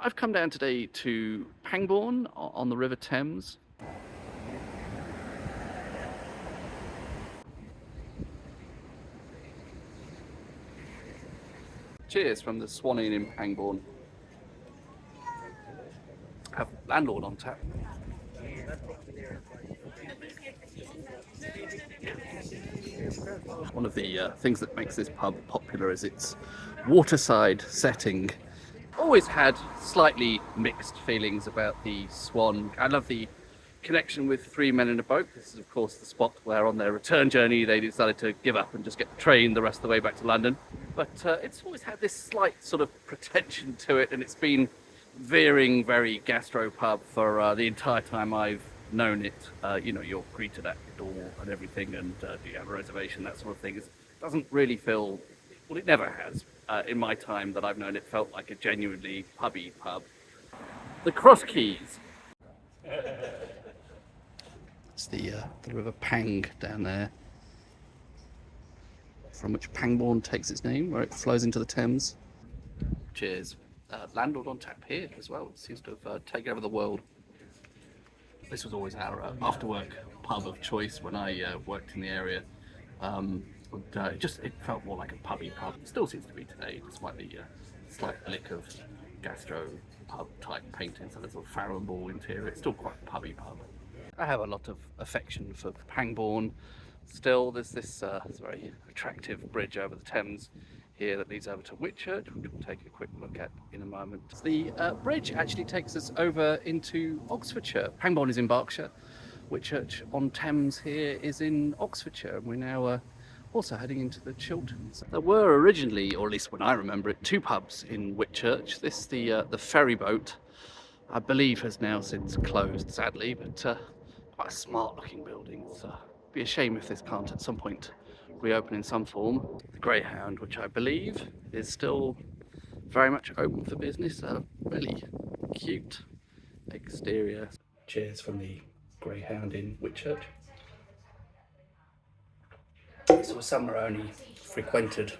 I've come down today to Pangbourne on the River Thames. Cheers from the Swan Inn in Pangbourne. Have landlord on tap. One of the things that makes this pub popular is its waterside setting. Always had slightly mixed feelings about the Swan. I love the connection with Three Men in a Boat. This is of course the spot where on their return journey they decided to give up and just get the train the rest of the way back to London. But it's always had this slight sort of pretension to it, and it's been veering very gastropub for the entire time I've known it. You know, you're greeted at the door and everything, and do you have a reservation, that sort of thing. It doesn't really feel, well, it never has. In my time that I've known it, felt like a genuinely pubby pub. The Cross Keys. It's the River Pang down there, from which Pangbourne takes its name, where it flows into the Thames. Cheers. Landlord on tap here as well. It seems to have taken over the world. This was always our after-work pub of choice when I worked in the area. It felt more like a pubby pub. It still seems to be today, despite the slight lick of gastro pub type paintings and a sort of Farrow and Ball interior. It's still quite a pubby pub. I have a lot of affection for Pangbourne. Still, there's this very attractive bridge over the Thames here that leads over to Whitchurch, which we'll take a quick look at in a moment. The bridge actually takes us over into Oxfordshire. Pangbourne is in Berkshire. Whitchurch on Thames here is in Oxfordshire, and we're now also heading into the Chilterns. There were originally, or at least when I remember it, two pubs in Whitchurch. This, the Ferryboat, I believe has now since closed, sadly, but quite a smart looking building. It's be a shame if this can't at some point reopen in some form. The Greyhound, which I believe is still very much open for business. A really cute exterior. Cheers from the Greyhound in Whitchurch. This was somewhere only frequented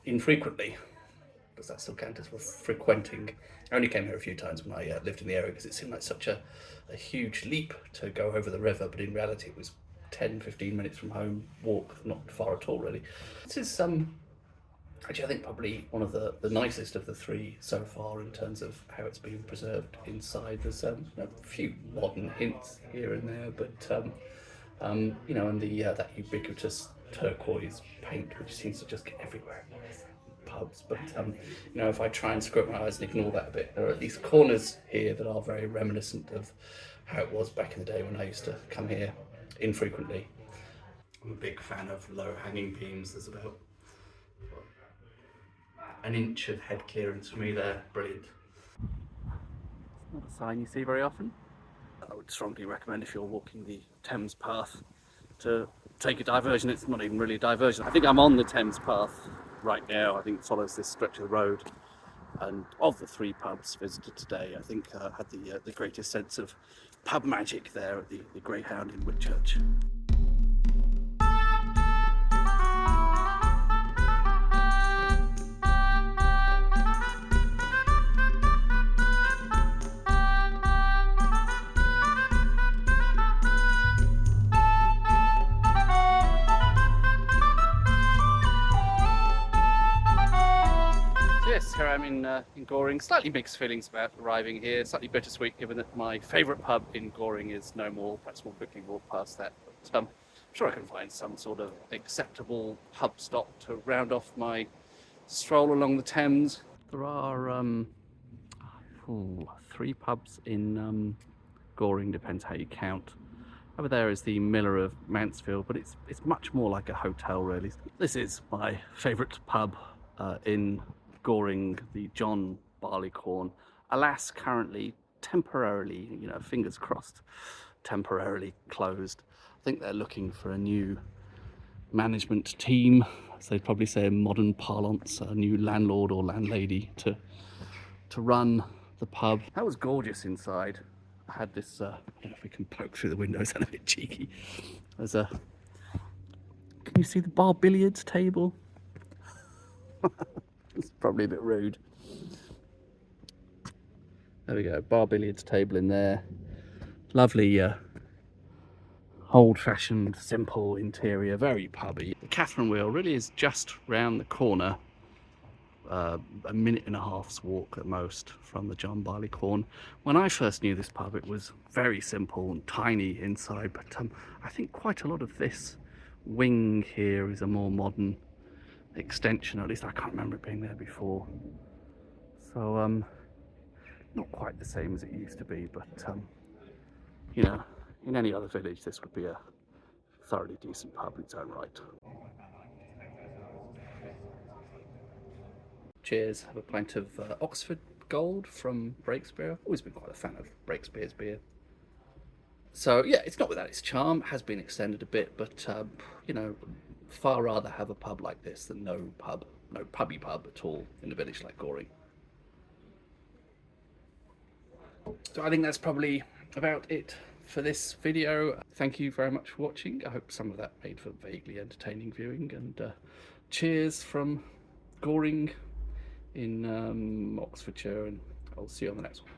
infrequently. Does that still count as frequenting? I only came here a few times when I lived in the area because it seemed like such a huge leap to go over the river, but in reality it was 10-15 minutes from home, walk, not far at all really. This is actually I think probably one of the nicest of the three so far in terms of how it's been preserved inside. There's a few modern hints here and there, but you know, and that ubiquitous turquoise paint which seems to just get everywhere in pubs. But you know, if I try and squint my eyes and ignore that a bit, there are at least corners here that are very reminiscent of how it was back in the day when I used to come here infrequently. I'm a big fan of low hanging beams. There's about an inch of head clearance for me there. Brilliant. It's not a sign you see very often. I would strongly recommend, if you're walking the Thames path, to take a diversion. It's not even really a diversion. I think I'm on the Thames path right now. I think it follows this stretch of the road. And of the three pubs visited today, I think had the greatest sense of pub magic there at the Greyhound in Whitchurch. Yes, here I'm in Goring. Slightly mixed feelings about arriving here. Slightly bittersweet, given that my favourite pub in Goring is no more. Perhaps we'll quickly walk past that. But I'm sure I can find some sort of acceptable pub stop to round off my stroll along the Thames. There are three pubs in Goring, depends how you count. Over there is the Miller of Mansfield, but it's much more like a hotel really. This is my favourite pub in Goring, the John Barleycorn. Alas, currently temporarily, you know, fingers crossed, temporarily closed. I think they're looking for a new management team, as they'd probably say in modern parlance, a new landlord or landlady to run the pub. That was gorgeous inside. I had this, I don't know if we can poke through the windows, I'm a bit cheeky. There's can you see the bar billiards table? It's probably a bit rude. There we go, bar billiards table in there. Lovely old-fashioned, simple interior, very pubby. The Catherine Wheel really is just round the corner, a minute and a half's walk at most from the John Barleycorn. When I first knew this pub, it was very simple and tiny inside, but I think quite a lot of this wing here is a more modern extension. At least I can't remember it being there before. So not quite the same as it used to be, but you know, in any other village this would be a thoroughly decent pub in its own right. Cheers. Have a pint of Oxford Gold from Breakspear. I've always been quite a fan of Breakspear's beer. So yeah, it's not without its charm. It has been extended a bit, but you know, far rather have a pub like this than no pubby pub at all in a village like Goring. So I think that's probably about it for this video. Thank you very much for watching. I hope some of that made for vaguely entertaining viewing, and cheers from Goring in Oxfordshire, and I'll see you on the next one.